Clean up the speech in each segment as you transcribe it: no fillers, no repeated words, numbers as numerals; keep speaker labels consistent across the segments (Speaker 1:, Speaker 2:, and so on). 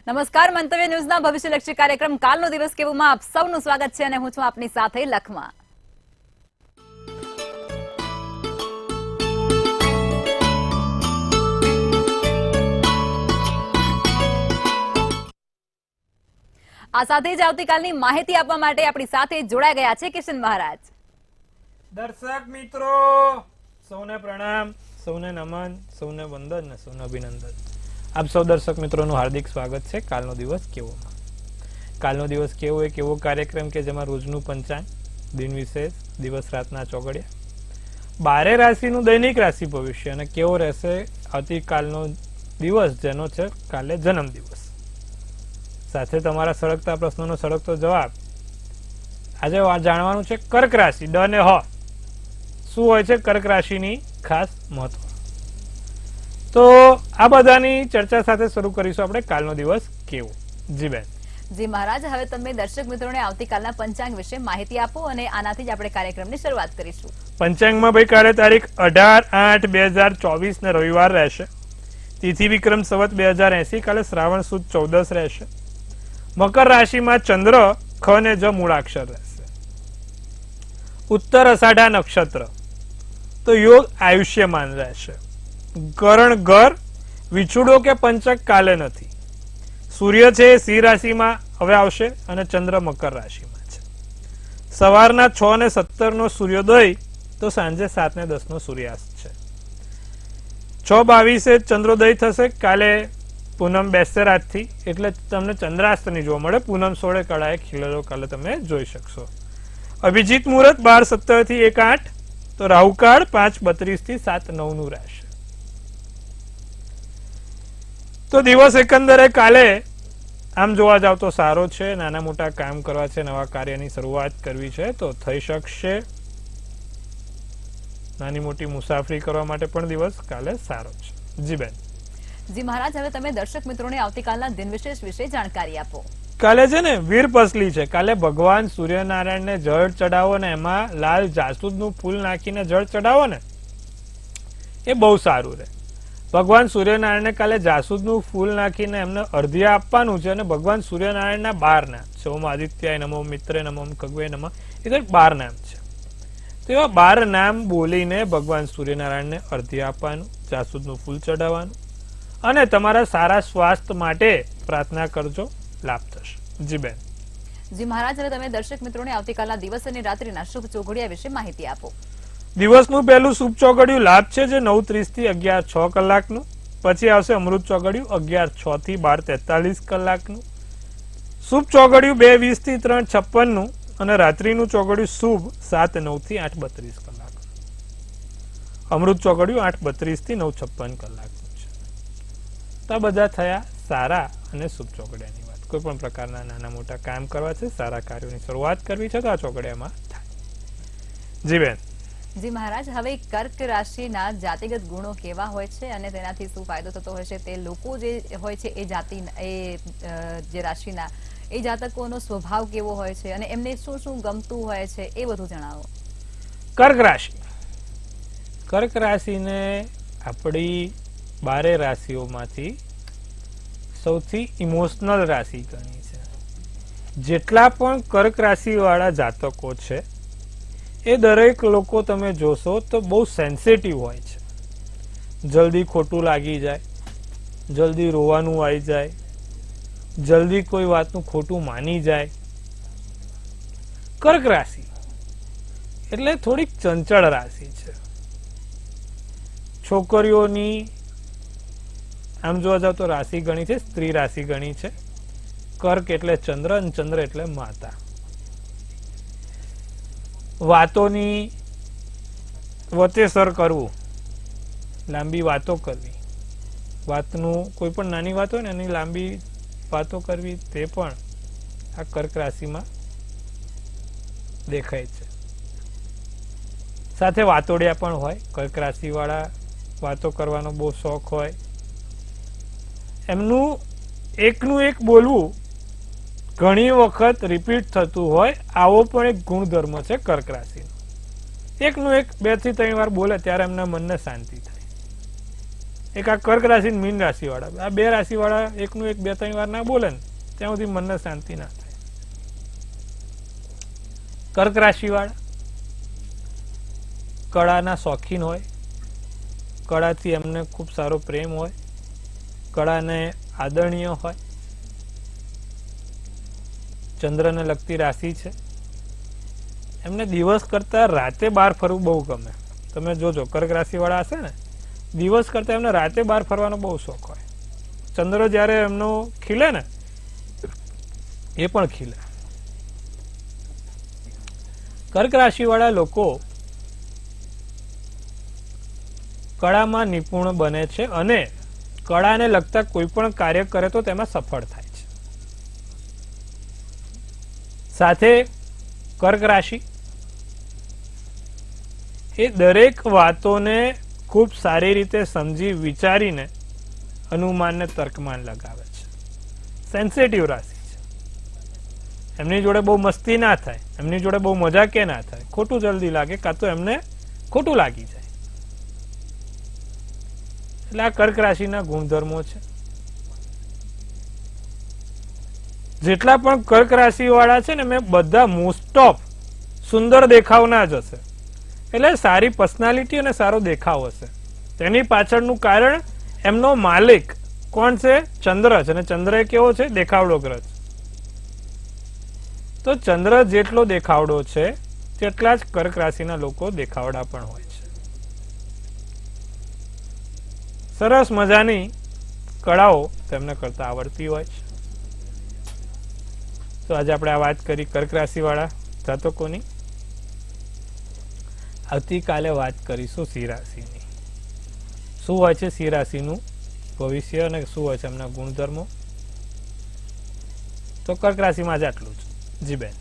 Speaker 1: નમસ્કાર, મંતવ્ય ન્યૂઝના ભવિષ્યલક્ષી કાર્યક્રમ કાલનો દિવસ કેવોમાં આપ સૌનું સ્વાગત છે અને હું છું આપની સાથે લખમા। આ સાથે જ આવતીકાલની માહિતી આપવા માટે આપણી સાથે જોડાઈ ગયા છે કિશન મહારાજ।
Speaker 2: દર્શક મિત્રો સૌને પ્રણામ, સૌને નમન, સૌને વંદન ને સૌને અભિનંદન। આપ સૌ દર્શક મિત્રોનું હાર્દિક સ્વાગત છે કાલનો દિવસ કેવોમાં। કાલનો દિવસ કેવો એક એવો કાર્યક્રમ કે જેમાં રોજનું પંચાંગ, દિન વિશેષ, દિવસ રાતના ચોગડિયા, 12 રાશિનું દૈનિક રાશિ ભવિષ્ય અને કેવો રહેશે આવતીકાલનો દિવસ જેનો છે કાલે જન્મ દિવસ, સાથે તમારા સળગતા પ્રશ્નોનો સળગતો જવાબ। આજે જાણવાનું છે કર્ક રાશિ ડ ને હ શું હોય છે કર્ક રાશિની ખાસ મહત્વ। તો આ બધાની ચર્ચા સાથે શરૂ કરીશું આપણે કાલનો દિવસ કેવો। જી બેન।
Speaker 1: જી મહારાજ, હવે તમે દર્શક મિત્રોને આવતીકાલના પંચાંગ વિશે માહિતી આપો અને આનાથી જ આપણે કાર્યક્રમની શરૂઆત કરીશું।
Speaker 2: પંચાંગમાં ભાઈ કાલે તારીખ 18/8/2024 ને રવિવાર રહેશે। તિથિ વિક્રમ સંવત 2080, કાલે શ્રાવણ સુદ 14 રહેશે। મકર રાશિમાં ચંદ્ર ખ ને જ મૂળાક્ષર રહેશે। ઉત્તર અષાઢા નક્ષત્ર તો યોગ આયુષ્યમાન રહેશે। કરણ ઘર વિછુડો કે પંચક કાલે નથી। સૂર્ય છે સિંહ રાશિમાં હવે આવશે અને ચંદ્ર મકર રાશિમાં છે। સવારના 6:17 નો સૂર્યોદય તો સાંજે 7:10 નો સૂર્યાસ્ત છે। 6:22 ચંદ્રોદય થશે। કાલે પૂનમ બેસશે રાતથી, એટલે તમને ચંદ્રાસ્ત નહીં જોવા મળે। પૂનમ 16 કળાએ ખીલેલો કાલે તમે જોઈ શકશો। અભિજીત મુહૂર્ત 12:17 થી 1:08, તો રાહુકાળ 5:32 થી 7:09 નું રહેશે। તો દિવસ એકંદરે કાલે આમ જોવા જાવ તો સારો છે। નાના મોટા કામ કરવા છે, નવા કાર્યની શરૂઆત કરવી છે તો થઈ શકશે। નાની મોટી મુસાફરી કરવા માટે પણ દિવસ કાલે સારો છે। જી બેન।
Speaker 1: જી મહારાજ, હવે તમે દર્શક મિત્રોને આવતીકાલના દિન વિશેષ વિશે જાણકારી આપો।
Speaker 2: કાલે છે ને વીર પસલી છે। કાલે ભગવાન સૂર્યનારાયણને જળ ચડાવો ને એમાં લાલ જાસૂદનું ફૂલ નાખીને જળ ચડાવો ને એ બહુ સારું રહે। ભગવાન સૂર્યનારાયણને કાલે જાસૂદનું ફૂલ નાખીને એમને અર્ધ્ય આપવાનું છે અને ભગવાન સૂર્યનારાયણના 12 નામ છે। ઓમ આદિત્યાય નમો, મિત્રે નમો, ખગ્વે નમઃ, એ તો 12 નામ છે। તો એવા 12 નામ બોલીને ભગવાન સૂર્યનારાયણને અર્ધ્ય આપવાનું, જાસૂદનું ફૂલ ચડાવવાનું અને તમારા સારા સ્વાસ્થ્ય માટે પ્રાર્થના કરજો, લાભ થશે। જી બેન।
Speaker 1: જી મહારાજ, હવે તમે દર્શક મિત્રોને આવતીકાલના દિવસ અને રાત્રિના શુભ ચોઘડિયા વિશે માહિતી આપો।
Speaker 2: દિવસનું પહેલું શુભ ચોઘડિયું લાભ છે જે 9:30 થી 11:06 કલાકનું। પછી આવશે અમૃત ચોઘડિયું 11:06 થી 12:43 કલાકનું। શુભ ચોઘડિયું 2:20 થી 3:56 નું અને રાત્રિનું ચોઘડિયું શુભ 7:09 થી 8:32 કલાકનું। અમૃત ચોઘડિયું 8:32 થી 9:56 કલાકનું છે। તો આ બધા થયા સારા અને શુભ ચોઘડિયાની વાત। કોઈ પણ પ્રકારના નાના મોટા કામ કરવા છે, સારા કાર્યોની શરૂઆત કરવી છે તો આ ચોઘડિયામાં થાય। જી બેન।
Speaker 1: જી મહારાજ, હવે કર્ક રાશિના જાતિગત ગુણો કેવા હોય છે અને તેનાથી શું ફાયદો થતો હોય છે, તે લોકો જે હોય છે એ જાતિ જે રાશિના એ જાતકોનો સ્વભાવ કેવો હોય છે અને એમને શું શું ગમતું હોય છે એ બધું જણાવો।
Speaker 2: કર્ક રાશિ, કર્ક રાશિને આપણી 12 રાશિઓમાંથી સૌથી ઇમોશનલ રાશિ ગણી છે। જેટલા પણ કર્ક રાશિ વાળા જાતકો છે એ દરેક લોકો તમે જોશો તો બહુ સેન્સિટિવ હોય છે। જલ્દી ખોટું લાગી જાય, જલ્દી રોવાનું આવી જાય, જલ્દી કોઈ વાતનું ખોટું માની જાય। કર્ક રાશિ એટલે થોડીક ચંચળ રાશિ છે। છોકરીઓની આમ જોવા જાવ તો રાશિ ગણી છે, સ્ત્રી રાશિ ગણી છે। કર્ક એટલે ચંદ્ર અને ચંદ્ર એટલે માતા। વાતોની વચેસર કરવું, લાંબી વાતો કરવી, વાતનું કોઈ પણ નાની વાત હોય ને એની લાંબી વાતો કરવી, તે પણ આ કર્ક રાશિમાં દેખાય છે। સાથે વાતોડિયા પણ હોય। કર્ક રાશિ વાળા વાતો કરવાનો બહુ શોખ હોય। એમનું એકનું એક બોલવું ઘણી વખત રિપીટ થતું હોય, આવો પણ એક ગુણધર્મ છે કર્ક રાશિનો। એકનું એક 2 થી 3 વાર બોલે ત્યારે એમના મનને શાંતિ થાય। એક આ કર્ક રાશિ ને મીન રાશિ વાળા, આ બે રાશિ વાળા એકનું એક 2-3 વાર ના બોલે ને ત્યાં સુધી મનને શાંતિ ના થાય. કર્ક રાશિ વાળા કળાના શોખીન હોય, કળાથી એમને ખૂબ સારો પ્રેમ હોય, કળાને આદરણીય હોય. ચંદ્રને લગતી રાશિ છે. એમને દિવસ કરતા રાતે બહાર ફરવું બહુ ગમે. તમે જોજો કર્ક રાશિ વાળા હશે ને, દિવસ કરતા એમને રાતે બહાર ફરવાનો બહુ શોખ હોય. ચંદ્ર જ્યારે એમનો ખીલે ને એ પણ ખીલે. કર્ક રાશિ વાળા લોકો કળામાં નિપુણ બને છે અને કળાને લગતા કોઈ પણ કાર્ય કરે તો તેમાં સફળ થાય છે. સાથે કર્ક રાશિ એ દરેક વાતોને ખૂબ સારી રીતે સમજી વિચારીને અનુમાનને તર્કમાન લગાવે છે. સેન્સિટિવ રાશિ છે. એમની જોડે બહુ મસ્તી ના થાય, એમની જોડે બહુ મજા કે ના થાય, ખોટું જલ્દી લાગે કાં તો એમને ખોટું લાગી જાય. એટલે આ કર્ક રાશિના ગુણધર્મો છે. જેટલા પણ કર્ક રાશિ વાળા છે ને મેં બધા મોસ્ટ ઓફ સુંદર દેખાવના જ હશે. એટલે સારી પર્સનાલિટી અને સારો દેખાવ હશે. તેની પાછળનું કારણ એમનો માલિક કોણ છે? ચંદ્ર છે. અને ચંદ્ર એ કેવો છે? દેખાવડો ગ્રહ છે. તો ચંદ્ર જેટલો દેખાવડો છે તેટલા જ કર્ક રાશિના લોકો દેખાવડા પણ હોય છે. સરસ મજાની કળાઓ તેમને કરતા આવડતી હોય છે. તો આજે આપણે આ વાત કરી કર્ક રાશિ વાળા જાતકોની. આવતીકાલે વાત કરીશું સિંહ રાશિની. શું હોય છે સિંહ રાશિનું ભવિષ્ય અને શું હોય છે એમના ગુણધર્મો. તો કર્ક રાશિમાં જ આટલું જ. જી બેન.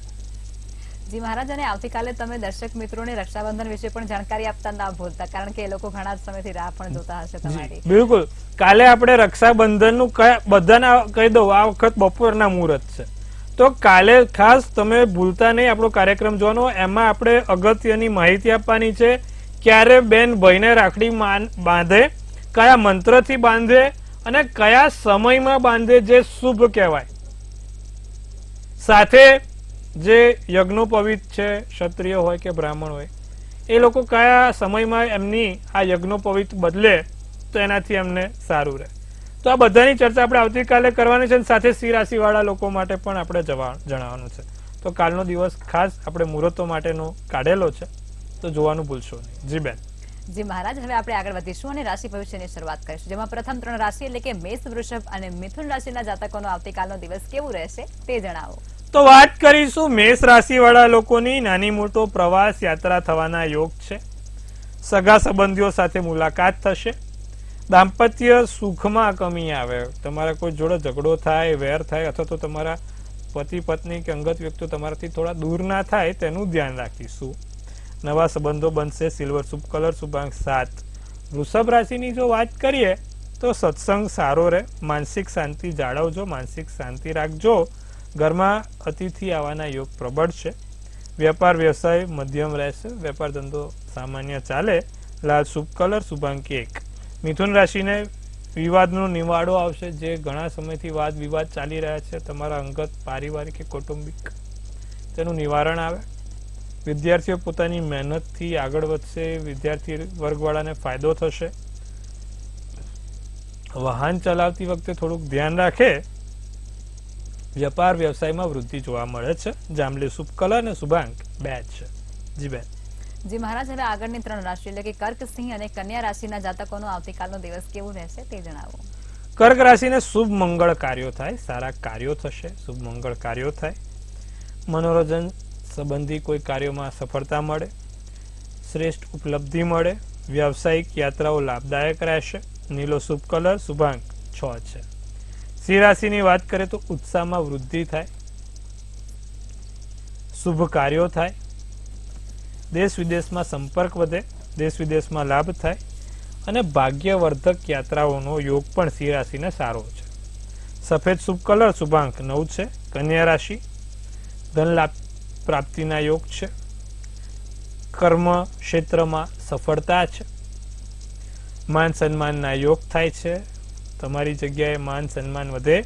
Speaker 1: જી મહારાજ, અને આવતીકાલે તમે દર્શક મિત્રોને રક્ષાબંધન વિશે પણ જાણકારી આપતા ના ભૂલતા, કારણ કે એ લોકો ઘણા સમયથી રાહ પણ જોતા હશે તમારી.
Speaker 2: બિલકુલ. કાલે આપણે રક્ષાબંધનનું બધાને કહી દઉં, આ વખત બપોરના મુહૂર્ત છે. તો કાલે ખાસ તમે ભૂલતા નહીં આપણો કાર્યક્રમ જોવાનો. એમાં આપણે અગત્યની માહિતી આપવાની છે. ક્યારે બેન ભાઈને રાખડી બાંધે, કયા મંત્રથી બાંધે અને કયા સમયમાં બાંધે જે શુભ કહેવાય. સાથે જે યજ્ઞોપવિત છે, ક્ષત્રિય હોય કે બ્રાહ્મણ હોય, એ લોકો કયા સમયમાં એમની આ યજ્ઞોપવિત બદલે તો એનાથી એમને સારું રહે. તો આ બધાની ચર્ચા આપણે આવતીકાલે કરવાની છે. સાથે સિંહ રાશિ વાળા લોકો માટે પણ આપણે જણાવવાનું છે. તો કાલનો દિવસ ખાસ આપણે મુહૂર્તો માટેનો કાઢેલો છે, તો જોવાનું ભૂલશો નહીં. જી બેન.
Speaker 1: જી મહારાજ, હવે આપણે આગળ વધીશું અને રાશિ ભવિષ્યની શરૂઆત કરીશું, જેમાં પ્રથમ 3 રાશિ એટલે કે મેષ, વૃષભ અને મિથુન રાશિના જાતકોનો આવતીકાલનો દિવસ કેવું રહેશે તે જણાવો.
Speaker 2: તો વાત કરીશું મેષ રાશિ વાળા લોકોની. નાની મોટો પ્રવાસ યાત્રા થવાના યોગ છે. સગા સંબંધીઓ સાથે મુલાકાત થશે. દાંપત્ય સુખમાં કમી આવે. તમારા કોઈ જોડે ઝઘડો થાય, વેર થાય, અથવા તો તમારા પતિ પત્ની કે અંગત વ્યક્તિઓ તમારાથી થોડા દૂર ના થાય તેનું ધ્યાન રાખીશું. નવા સંબંધો બનશે. સિલ્વર શુભ કલર, શુભાંક 7. વૃષભ રાશિની જો વાત કરીએ તો સત્સંગ સારો રહે. માનસિક શાંતિ જાળવજો, માનસિક શાંતિ રાખજો. ઘરમાં અતિથિ આવવાના યોગ પ્રબળ છે. વેપાર વ્યવસાય મધ્યમ રહેશે. વેપાર ધંધો સામાન્ય ચાલે. લાલ શુભ કલર, શુભાંક 1. મિથુન રાશિને વિવાદનો નિવાડો આવશે. જે ઘણા સમયથી વાદ વિવાદ ચાલી રહ્યા છે તમારા અંગત, પારિવારિક કે કૌટુંબિક, તેનું નિવારણ આવે. વિદ્યાર્થીઓ પોતાની મહેનતથી આગળ વધશે. વિદ્યાર્થી વર્ગવાળાને ફાયદો થશે. વાહન ચલાવતી વખતે થોડુંક ધ્યાન રાખે. વેપાર વ્યવસાયમાં વૃદ્ધિ જોવા મળે છે. જાંબલી શુભ કલર અને શુભાંક 2 છે. જી બેન.
Speaker 1: જી મહારાજ, હવે આગળની 3 રાશિ એટલે કે કર્ક, સિંહ અને કન્યા રાશિના જાતકોનો આવતીકાલનો દિવસ કેવું રહેશે તે જણાવો.
Speaker 2: કર્ક રાશિને શુભ મંગળ કાર્યો થાય. સારા કાર્યો થશે. શુભ મંગળ કાર્યો થાય. મનોરંજન સંબંધી કોઈ કાર્યોમાં સફળતા મળે. શ્રેષ્ઠ ઉપલબ્ધિ મળે. વ્યાવસાયિક યાત્રાઓ લાભદાયક રહેશે. નીલો શુભ કલર, શુભાંક 6 છે. સિંહ રાશિની વાત કરીએ તો ઉત્સાહમાં વૃદ્ધિ થાય. શુભ કાર્યો થાય. દેશ વિદેશમાં સંપર્ક વધે. દેશ વિદેશમાં લાભ થાય. અને ભાગ્યવર્ધક યાત્રાઓનો યોગ પણ સિંહ રાશિને સારો છે. સફેદ શુભ કલર, શુભાંક 9 છે. કન્યા રાશિ ધન લાભ પ્રાપ્તિના યોગ છે. કર્મ ક્ષેત્રમાં સફળતા છે. માન સન્માનના યોગ થાય છે, તમારી જગ્યાએ માન સન્માન વધે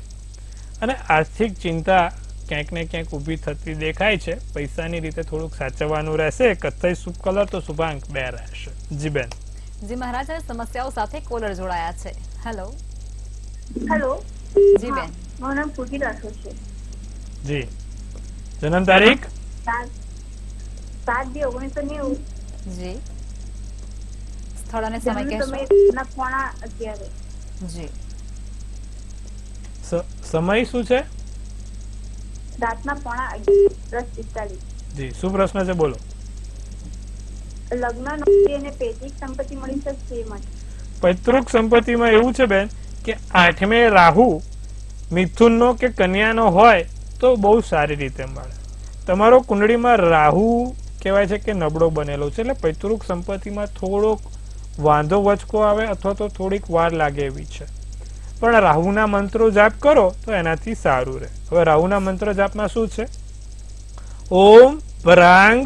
Speaker 2: અને આર્થિક ચિંતા ક્યાંક ને ક્યાંક ઊભી થતી દેખાય છે. પૈસાની રીતે થોડુંક સાચવવાનું રહેશે. કથ્થઈ શુભ કલર તો શુભાંક 2 રહેશે. જી બેન.
Speaker 1: જી મહારાજ, હવે સમસ્યાઓ સાથે કોલર જોડાયા છે. હેલો.
Speaker 3: હેલો.
Speaker 1: જી બેન.
Speaker 3: મારું નામ પૂજી રાઠોડ છે.
Speaker 2: જી. જન્મ તારીખ
Speaker 3: 7/2/1990.
Speaker 1: જી. સ્થળ અને સમય કહેશો?
Speaker 3: સમય 11:30.
Speaker 1: જી.
Speaker 2: સમય શું છે?
Speaker 3: રાતના 11:30.
Speaker 2: જી. શું પ્રશ્ન છે? બોલો.
Speaker 3: લગ્ન, નોકરી અને પૈતૃક સંપત્તિ મળી શકશે એ માટે.
Speaker 2: પૈતૃક સંપત્તિમાં એવું છે બેન કે 8મે રાહુ મિથુનનો કે કન્યાનો હોય તો બહુ સારી રીતે મળે. તમારો કુંડળીમાં રાહુ કહેવાય છે કે નબળો બનેલો છે, એટલે પૈતૃક સંપત્તિમાં થોડોક વાંધો વચકો આવે અથવા તો થોડીક વાર લાગે એવી છે. પણ રાહુના મંત્રો જાપ કરો તો એનાથી સારું રહે. હવે રાહુના મંત્ર જાપમાં શું છે? ઓમ ભ્રાંગ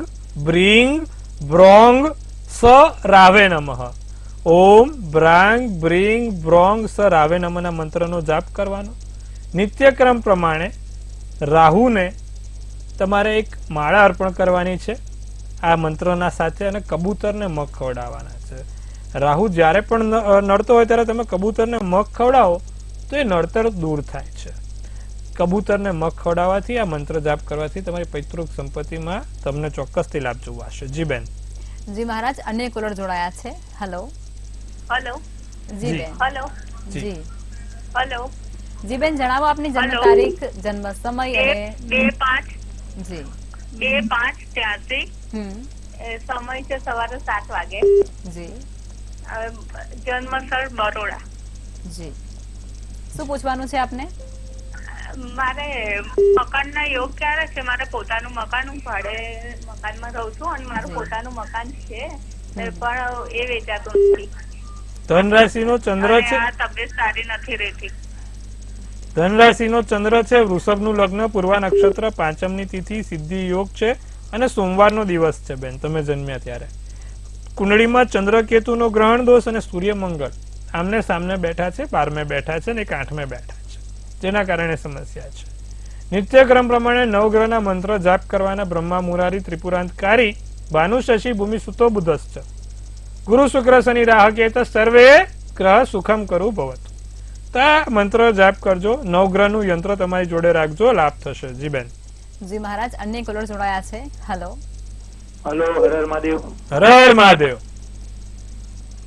Speaker 2: બ્રિંગ બ્રોંગ સ રાવે નમઃ. ઓમ ભ્રાંગ બ્રિંગ બ્રોંગ સ રાવે નમઃના મંત્રનો જાપ કરવાનો. નિત્યક્રમ પ્રમાણે રાહુને તમારે એક માળા અર્પણ કરવાની છે આ મંત્રના સાથે, અને કબૂતરને મગ ખવડાવવાના છે. રાહુ જ્યારે પણ નડતો હોય ત્યારે તમે કબૂતરને મગ ખવડાવો તો એ નડતર દૂર થાય છે. કબૂતરને મગ ખવડાવવાથી, આ મંત્ર જાપ કરવાથી તમારી પૈતૃક સંપત્તિમાં તમને ચોક્કસથી લાભ જોવાશે. જી બેન.
Speaker 1: જી મહારાજ, અન્ય કોલર જોડાયા છે. હેલો.
Speaker 3: હેલો.
Speaker 1: જી બેન.
Speaker 3: હેલો.
Speaker 1: જી.
Speaker 3: હેલો.
Speaker 1: જી બેન, જણાવો આપની જન્મ તારીખ, જન્મ સમય અને
Speaker 3: 2/5.
Speaker 1: જી.
Speaker 3: 2/5/83. સમય છે સવારે 7 વાગે.
Speaker 1: જી.
Speaker 3: જન્મ સ્થળ બરોડા.
Speaker 1: જી. શું પૂછવાનું છે આપને?
Speaker 3: મારે મકાનના યોગ ક્યારે છે? મારે પોતાનું મકાન, હું ભાડે મકાનમાં રહું છું અને મારું પોતાનું મકાન છે, પણ એ વેચાતું નથી.
Speaker 2: ધનરાશિનો ચંદ્ર છે.
Speaker 3: આ તબિયત સારી નથી રહેતી.
Speaker 2: ધનરાશિનો ચંદ્ર છે, વૃષભનું લગ્ન, પૂર્વા નક્ષત્ર, 5મની તિથિ, સિદ્ધિ યોગ છે અને સોમવારનો દિવસ છે બેન તમે જન્મ્યા ત્યારે. કુંડળીમાં ચંદ્રકેતુનો ગ્રહણ દોષ અને સૂર્ય મંગળ આમને સામને બેઠા છે, 12મે બેઠા છે અને 8મે બેઠા છે, જેના કારણે સમસ્યા છે. નિત્યક્રમ પ્રમાણે નવગ્રહના મંત્ર જાપ કરવાના. બ્રહ્મા મુરારી ત્રિપુરાંતકારી ભાનુ શશી ભૂમિ સુતો બુધશ્ચ ગુરુ શુક્ર શનિ રાહ કેત સર્વે ગ્રહ સુખમ કરું ભવત. તો આ મંત્ર જાપ કરજો. નવગ્રહનું યંત્ર તમારી જોડે રાખજો, લાભ થશે. જી બેન.
Speaker 1: જી મહારાજ, અન્ય કોલર જોડાયા છે. હેલો.
Speaker 4: હલો. હર હર મહાદેવ.
Speaker 2: હર હર મહાદેવ.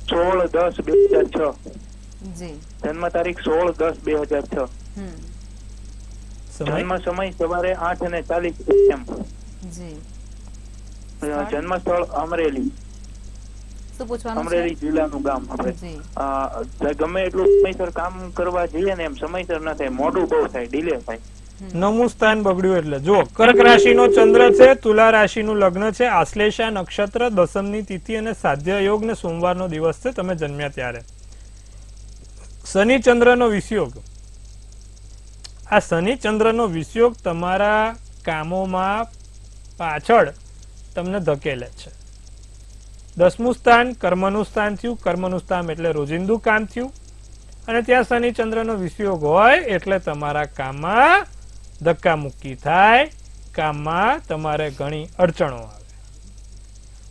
Speaker 4: 16/10/2006.
Speaker 1: જી.
Speaker 4: જન્મ તારીખ 16/10/2006.
Speaker 2: સમય
Speaker 4: જન્મ સમય સવારે 8:40 AM.
Speaker 1: જી.
Speaker 4: જન્મ સ્થળ અમરેલી.
Speaker 1: શું પૂછવાનું છે?
Speaker 4: અમરેલી જિલ્લાનું ગામ. આપણે
Speaker 1: જી.
Speaker 4: ગમે એટલું સમયસર કામ કરવા જઈએ ને એમ સમયસર ન થાય, મોડું બહુ થાય, ડિલે થાય.
Speaker 2: 9મું સ્થાન બગડ્યું. એટલે જો કર્ક રાશિનો ચંદ્ર છે, તુલા રાશિનું લગ્ન છે, આશ્લેષા નક્ષત્ર, 10મની તિથિ અને સાધ્ય યોગ ને સોમવારનો દિવસ છે તમે જન્મ્યા ત્યારે. શનિ ચંદ્રનો વિષયોગ. આ શનિ ચંદ્રનો વિષયોગ તમારા કામોમાં પાછળ તમને ધકેલે છે. 10મું સ્થાન કર્મનું સ્થાન થયું. કર્મનું સ્થાન એટલે રોજિંદુ કામ થયું, અને ત્યાં શનિ ચંદ્રનો વિષયોગ હોય એટલે તમારા કામમાં ધક્કા મુક્કી થાય, કામમાં તમારે ઘણી અડચણો આવે.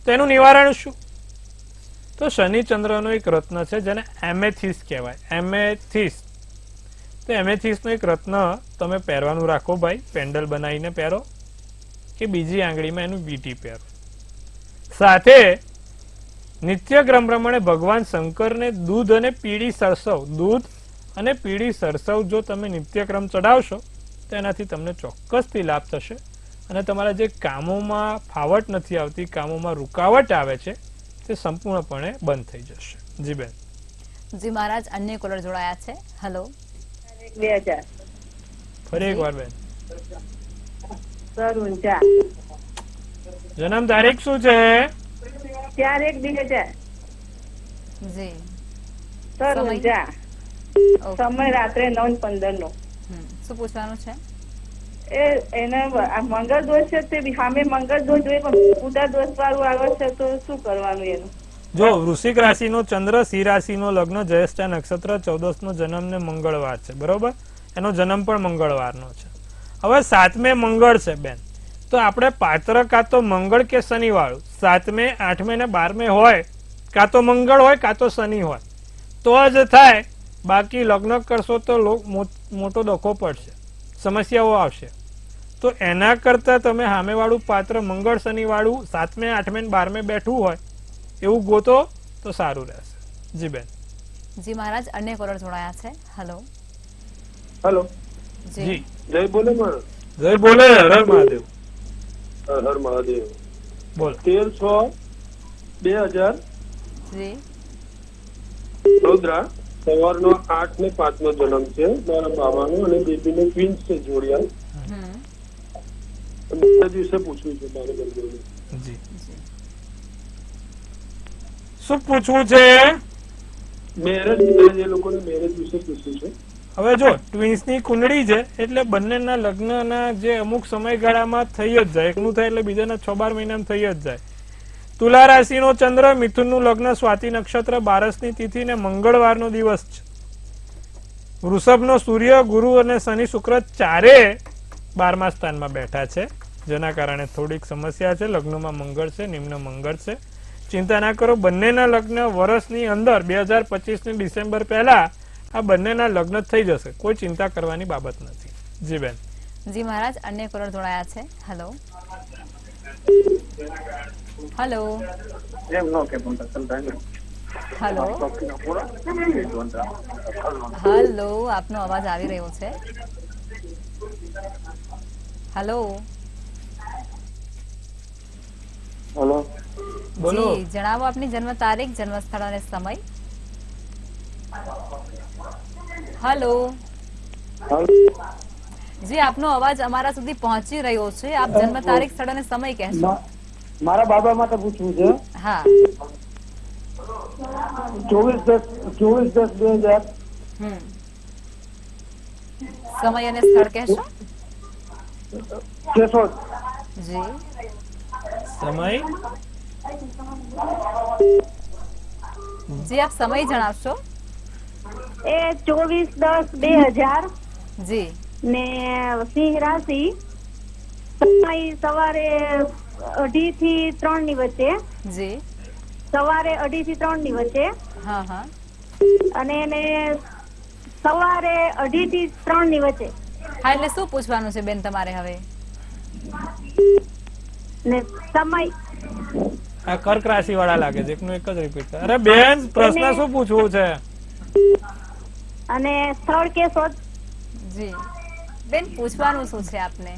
Speaker 2: તો એનું નિવારણ શું? તો શનિ ચંદ્રનો એક રત્ન છે જેને એમેથિસ કહેવાય. એમેથિસ. તો એમેથિસનો એક રત્ન તમે પહેરવાનું રાખો ભાઈ, પેન્ડલ બનાવીને પહેરો કે બીજી આંગળીમાં એનું વીંટી પહેરો. સાથે નિત્યક્રમ પ્રમાણે ભગવાન શંકરને દૂધ અને પીળી સરસવ જો તમે નિત્યક્રમ ચડાવશો તો એનાથી તમને ચોક્કસથી લાભ થશે, અને તમારા જે કામોમાં ફાવટ નથી આવતી, કામોમાં રૂકાવટ આવે છે, તે સંપૂર્ણપણે બંધ થઈ જશે. જી બેન.
Speaker 1: જી મહારાજ, અન્ય કોલર જોડાયા છે. હેલો.
Speaker 3: 2000.
Speaker 2: ફરી એકવાર બેન.
Speaker 3: સર ઊંચા.
Speaker 2: જન્મ તારીખ શું છે?
Speaker 3: 4/1/2000.
Speaker 1: જી.
Speaker 3: સર
Speaker 1: સમય?
Speaker 3: ઊંચા.
Speaker 1: ઓકે.
Speaker 3: સમય રાત્રે 9:15.
Speaker 1: શું પૂછવાનું છે?
Speaker 3: એને મંગળ દોષ છે, તે સામે મંગળ દોષ જોઈએ પણ ઉદા દોષ વાળું આવે છે, તો શું કરવાનું એનું?
Speaker 2: જો વૃશ્ચિક રાશિનો ચંદ્ર, સિંહ રાશિનો લગ્ન, જ્યેષ્ઠા નક્ષત્ર, 14 નો જન્મ ને મંગળવાર છે, બરોબર? એનો જન્મ પણ મંગળવારનો છે. હવે 7મે મંગળ છે બેન, તો આપણે પાત્ર કાં તો મંગળ કે શનિ વાળું 7મે, 8મે ને 12મે હોય, કાં તો મંગળ હોય કાં તો શનિ હોય તો જ થાય. બાકી લગ્ન કરશો તો મોટો દખો પડશે, સમસ્યાઓ આવશે. તો એના કરતા તમે સામેવાળું પાત્ર મંગળ શનિ વાળું 7મે, 8મે ને 12મે બેઠું હોય એવું ગોતો તો સારું રહેશે. જી બેન.
Speaker 1: જી મહારાજ, અન્ય કોલર જોડાયા છે. હેલો.
Speaker 5: હેલો,
Speaker 2: જી
Speaker 5: જય બોલે માં.
Speaker 2: જય બોલે, હર હર મહાદેવ.
Speaker 5: હર મહાદેવ.
Speaker 2: બોલો.
Speaker 5: 13/6/2000
Speaker 1: જી
Speaker 5: વડોદરા. સવારનો 8 ને 5 નો જન્મ છે મારા બાબાનો, અને બેબીને ટ્વિન્સ છે જોડિયા.
Speaker 1: હમ
Speaker 5: બીજા દિવસે પૂછ્યું છે મારે બંને.
Speaker 2: જી
Speaker 1: જી
Speaker 2: શું પૂછવું છે?
Speaker 5: મેરેજ એ લોકોને મેરેજ વિશે પૂછ્યું છે.
Speaker 2: હવે જો ટ્વિન્સની કુંડળી છે એટલે બંનેના લગ્નના જે અમુક સમયગાળામાં થઈ જ જાય, એકનું થાય એટલે બીજાના 6-12 મહિનામાં થઈ જ જાય. તુલા રાશિનો ચંદ્ર, મિથુનનું લગ્ન, સ્વાતિ નક્ષત્ર, 12ની તિથિ ને મંગળવારનો દિવસ છે. વૃષભનો સૂર્ય, ગુરુ અને શનિ શુક્ર ચારે 12મા સ્થાનમાં બેઠા છે, જેના કારણે થોડીક સમસ્યા છે. લગ્નમાં મંગળ છે, નિમ્ન મંગળ છે. ચિંતા ના કરો, બંનેના લગ્ન વર્ષની અંદર 2025ની ડિસેમ્બર પહેલા આ બંનેના લગ્ન થઈ જશે, કોઈ ચિંતા કરવાની બાબત નથી. જી બેન.
Speaker 1: જી મહારાજ, અન્ય કોલર જોડાયા છે. હેલો. હેલો. હેલો. હેલો, આપનો અવાજ આવી રહ્યો છે. હેલો.
Speaker 5: હેલો,
Speaker 2: બોલો.
Speaker 1: જી જણાવો આપની જન્મ તારીખ, જન્મ સ્થળ અને સમય. હેલો. જી આપનો અવાજ અમારા સુધી પહોંચી રહ્યો છે. આપ જન્મ તારીખ, સ્થળ અને સમય કહેશો.
Speaker 6: મારા બાબા માટે પૂછવું છે.
Speaker 1: હા.
Speaker 6: 24/10/2000.
Speaker 1: હમ સમય અને સ્થળ કહેશો.
Speaker 6: કેશોદ.
Speaker 1: જી
Speaker 2: સમય.
Speaker 1: જી આપ સમય જણાવશો.
Speaker 3: એ 24/10/2000
Speaker 1: જી
Speaker 3: ને સિંહ રાશિ. સમય સવારે 2:30 થી 3 ની વચ્ચે.
Speaker 1: જી
Speaker 3: સવારે 2:30 થી 3 ની વચ્ચે.
Speaker 1: હા હા.
Speaker 3: અને એને સવારે 2:30 થી 3 ની વચ્ચે.
Speaker 1: હા એટલે શું પૂછવાનું છે બેન તમારે હવે?
Speaker 3: ને સમય
Speaker 2: આ કર્ક રાશિ વાળા લાગે છે, એકનું એક જ રિપીટ. અરે બેન, પ્રશ્ન શું પૂછવું છે?
Speaker 3: અને સ્થળ કેશોદ.
Speaker 1: જી બેન, પૂછવાનું શું છે આપને?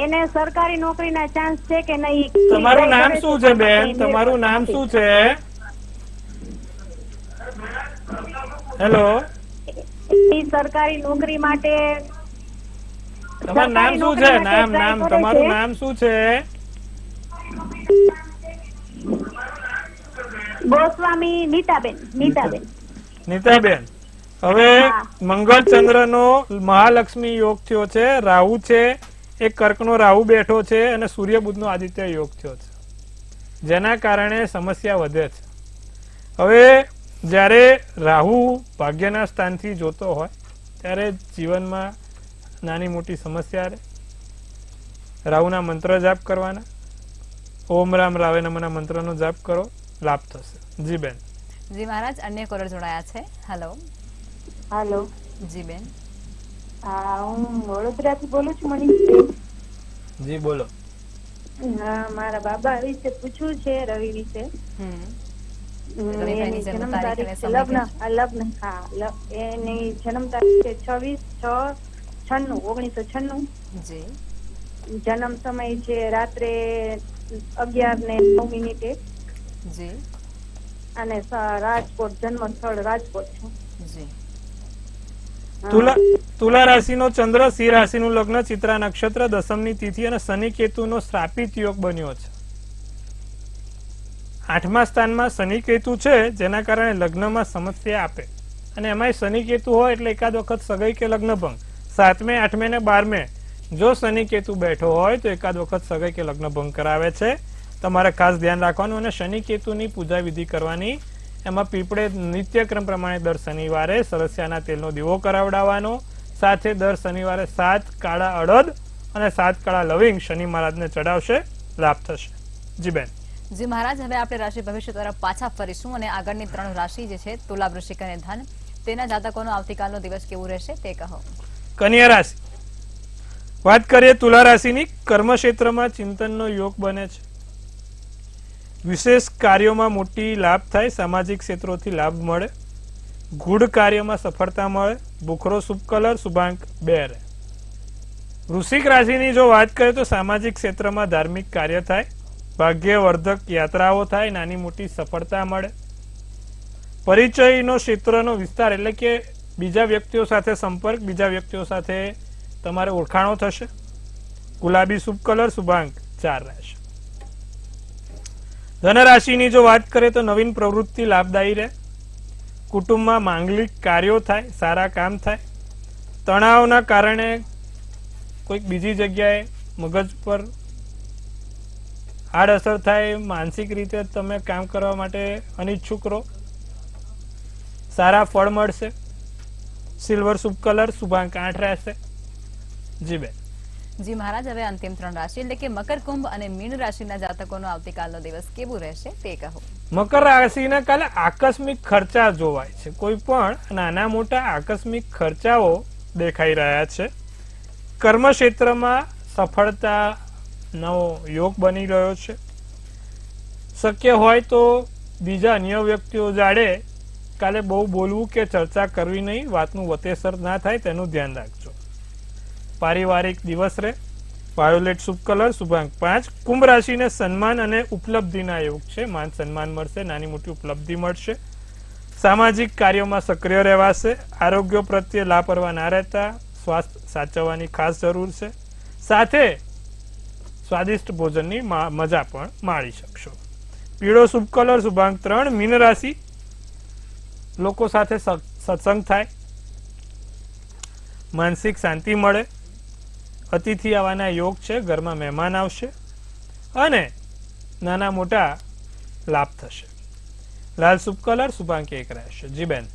Speaker 3: એને સરકારી નોકરીના ચાન્સ છે કે નહીં?
Speaker 2: તમારું નામ શું છે બેન? તમારું નામ શું છે? હેલો,
Speaker 3: સરકારી નોકરી માટે.
Speaker 2: તમારું નામ શું છે? નામ તમારું નામ શું છે?
Speaker 3: ગોસ્વામી નીતાબેન.
Speaker 2: નીતાબેન, હવે મંગળચંદ્ર નો મહાલક્ષ્મી યોગ થયો છે, રાહુ છે, એક કર્કનો રાહુ બેઠો છે, અને સૂર્ય બુધનો આદિત્ય યોગ થયો છે, જેના કારણે સમસ્યા વધે છે. હવે જ્યારે રાહુ ભાગ્યના સ્થાનથી જોતો હોય ત્યારે જીવનમાં નાની મોટી સમસ્યા રહે. રાહુના મંત્ર જાપ કરવાના, ઓમ રામ રાવે નમઃના મંત્રનો જાપ કરો, લાભ થશે. જી બેન.
Speaker 1: જી મહારાજ, અન્ય કોલર જોડાયા છે. હેલો.
Speaker 3: હાલો.
Speaker 1: જી બેન.
Speaker 3: હું વડોદરાથી બોલું છું, મનીષબેન.
Speaker 2: જી બોલો.
Speaker 3: મારા બાબા વિશે પૂછવું છે, રવિ વિશે. એની જન્મ તારીખ છે લગ્ન. એની જન્મ તારીખ છે 26/6/1996.
Speaker 1: જી
Speaker 3: જન્મ સમય છે રાત્રે 11:09.
Speaker 1: જી
Speaker 3: અને રાજકોટ, જન્મ સ્થળ રાજકોટ છે.
Speaker 1: જી
Speaker 2: તુલા રાશિનો ચંદ્ર, સિંહ રાશિનું લગ્ન, ચિત્રા નક્ષત્ર, 10મની તિથિ અને શનિ કેતુનો શ્રાપિત યોગ બન્યો છે. 8મા સ્થાનમાં શનિ કેતુ છે, જેના કારણે લગ્નમાં સમસ્યા આપે, અને એમાંય શનિ કેતુ હોય એટલે એકાદ વખત સગાઈ કે લગ્ન ભંગ. 7મે, 8મે ને 12મે જો શનિ કેતુ બેઠો હોય તો એકાદ વખત સગાઈ કે લગ્ન ભંગ કરાવે છે. તમારે ખાસ ધ્યાન રાખવાનું. અને શનિ કેતુની પૂજા વિધિ કરવાની. એમાં પીપળે નિત્યક્રમ પ્રમાણે દર શનિવારે સરસિયાના તેલનો દીવો કરાવડાવવાનો. સાથે દર શનિવારે 7 કાળા અડદ અને 7 કાળા લવિંગ શનિ મહારાજને ચડાવશે, લાભ થશે. જી બેન.
Speaker 1: જી મહારાજ, હવે આપણે રાશિ ભવિષ્ય તરફ પાછા ફરીશું અને આગળની 3 રાશિ જે છે તુલા, વૃશ્ચિક અને ધન, તેના જાતકોનો આવતીકાલનો દિવસ કેવું રહેશે તે કહો.
Speaker 2: કન્યા રાશિ. વાત કરીએ તુલા રાશિની. કર્મ ક્ષેત્રમાં ચિંતનનો યોગ બને છે. વિશેષ કાર્યોમાં મોટી લાભ થાય. સામાજિક ક્ષેત્રોથી લાભ મળે. ગૂઢ કાર્યમાં સફળતા મળે. ભૂખરો શુભ કલર, શુભાંક 2 રહે. વૃશ્ચિક રાશિની જો વાત કરીએ તો સામાજિક ક્ષેત્રમાં ધાર્મિક કાર્ય થાય. ભાગ્યવર્ધક યાત્રાઓ થાય. નાની મોટી સફળતા મળે. પરિચયનો ક્ષેત્રનો વિસ્તાર એટલે કે બીજા વ્યક્તિઓ સાથે સંપર્ક, બીજા વ્યક્તિઓ સાથે તમારે ઓળખાણો થશે. ગુલાબી શુભ કલર, શુભાંક 4 રહેશે. ધનરાશિની જો વાત કરીએ તો નવીન પ્રવૃત્તિ લાભદાયી રહે. કુટુંબમાં માંગલિક કાર્યો થાય, સારા કામ થાય. તણાવના કારણે કોઈક બીજી જગ્યાએ મગજ પર આડઅસર થાય. માનસિક રીતે તમે કામ કરવા માટે અનિચ્છુક રહો. સારા ફળ મળશે. સિલ્વર શુભ કલર, શુભાંક 8 રહેશે. જી બેન.
Speaker 1: જી મહારાજ, હવે અંતિમ 3 રાશિ એટલે કે મકર, કુંભ અને મીન રાશિના જાતકોનો આવતીકાલનો દિવસ કેવું રહેશે તે કહો.
Speaker 2: મકર રાશિના કાલે આકસ્મિક ખર્ચા જોવાય છે. કોઈ પણ નાના મોટા આકસ્મિક ખર્ચાઓ દેખાઈ રહ્યા છે. કર્મ ક્ષેત્રમાં સફળતાનો યોગ બની રહ્યો છે. શક્ય હોય તો બીજા અન્ય વ્યક્તિઓ જાડે કાલે બહુ બોલવું કે ચર્ચા કરવી નહીં. વાતનું વતેસર ના થાય તેનું ધ્યાન રાખજો. પારિવારિક દિવસ રહે. વાયોલેટ શુભ કલર, શુભાંક 5. કુંભ રાશિને સન્માન અને ઉપલબ્ધિના યોગ છે. માન સન્માન મળશે. નાની મોટી ઉપલબ્ધિ મળશે. સામાજિક કાર્યોમાં સક્રિય રહેવાશે. આરોગ્ય પ્રત્યે લાપરવાહ ના રહેતા. સ્વાસ્થ્ય સાચવવાની ખાસ જરૂર છે. સાથે સ્વાદિષ્ટ ભોજનની મજા પણ માણી શકશો. પીળો શુભ કલર, શુભાંક 3. મીન રાશિ લોકો સાથે સત્સંગ થાય. માનસિક શાંતિ મળે. અતિથિ આવવાના યોગ છે. ઘરમાં મહેમાન આવશે અને નાના મોટા લાભ થશે. લાલ શુભ કલર, શુભાંક 1 રહેશે. જી બેન.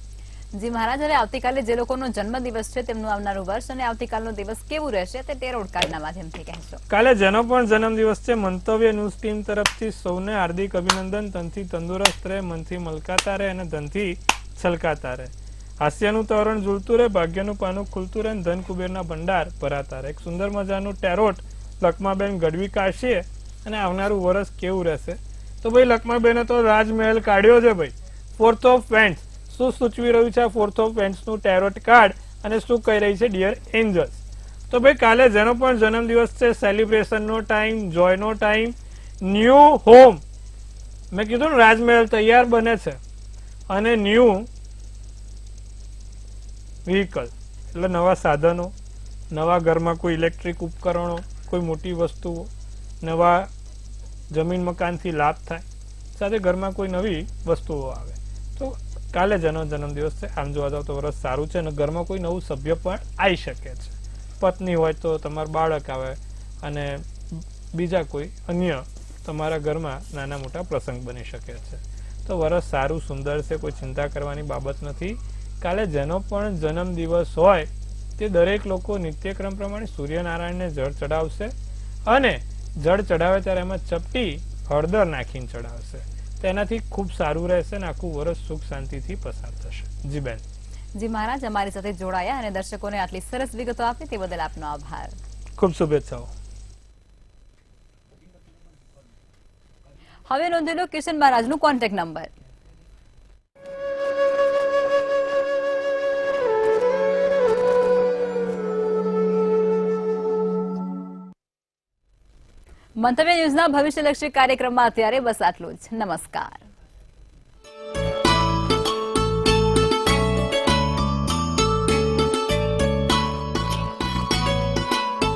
Speaker 1: જી મહારાજ, હવે આવતીકાલે જે લોકોનો જન્મદિવસ છે તેમનું આવનારું વર્ષ અને આવતીકાલનો દિવસ કેવું રહેશે તે ટેરોટ કાર્ડના માધ્યમથી કહેશો.
Speaker 2: કાલે જેનો પણ જન્મદિવસ છે, મંતવ્ય ન્યૂઝ ટીમ તરફથી સૌને હાર્દિક અભિનંદન. તનથી તંદુરસ્ત રહે, મનથી મલકાતા રહે અને ધનથી છલકાતા રહે. હાસ્યનું તોરણ ઝૂલતું રહે, ભાગ્યનું પાનું ખુલતું રહે, ધન કુબેરના ભંડાર ભરાતા રહે. એક સુંદર મજાનું ટેરોટ લક્ષ્માબેન ગઢવી કાઢશે અને આવનારું વર્ષ કેવું રહેશે. તો ભાઈ લક્ષ્માબેને તો રાજમહેલ કાઢ્યો છે ભાઈ. 4th ઓફ વેન્ડ્સ શું સૂચવી રહ્યું છે આ 4th ઓફ વેન્ડ્સનું ટેરોટ કાર્ડ અને શું કહી રહી છે ડિયર એન્જલ્સ. તો ભાઈ કાલે જેનો પણ જન્મદિવસ છે, સેલિબ્રેશનનો ટાઈમ, જોયનો ટાઈમ. ન્યૂ હોમ, મેં કીધું ને રાજમહેલ તૈયાર બને છે. અને ન્યૂ વ્હીકલ એટલે નવા સાધનો, નવા ઘરમાં કોઈ ઇલેક્ટ્રિક ઉપકરણો, કોઈ મોટી વસ્તુઓ, નવા જમીન મકાનથી લાભ થાય. સાથે ઘરમાં કોઈ નવી વસ્તુઓ આવે. તો કાલે જેનો જન્મદિવસ છે, આમ જોવા જાવ તો વર્ષ સારું છે અને ઘરમાં કોઈ નવું સભ્ય પણ આવી શકે છે. પત્ની હોય તો તમારું બાળક આવે અને બીજા કોઈ અન્ય તમારા ઘરમાં નાના મોટા પ્રસંગ બની શકે છે. તો વર્ષ સારું સુંદર છે. કોઈ ચિંતા કરવાની બાબત નથી. કાલે જેનો પણ જન્મદિવસ હોય તે દરેક લોકો નિત્યક્રમ પ્રમાણે સૂર્યનારાયણને જળ ચડાવશે અને જળ ચડાવે ત્યારે એમાં ચપટી હળદર નાખીને ચડાવશે. તેનાથી ખૂબ સારું રહેશે અને આખું વર્ષ સુખ શાંતિથી પસાર થશે. જી બેન.
Speaker 1: જી મહારાજ, અમારી સાથે જોડાયા અને દર્શકોને આટલી સરસ વિગતો આપી તે બદલ આપનો આભાર.
Speaker 2: ખૂબ શુભેચ્છાઓ.
Speaker 1: હવે નોંધી લો કિશન મહારાજનું કોન્ટેક્ટ નંબર. મંતવ્ય ન્યૂઝના ભવિષ્યલક્ષી કાર્યક્રમમાં અત્યારે બસ આટલું જ. નમસ્કાર.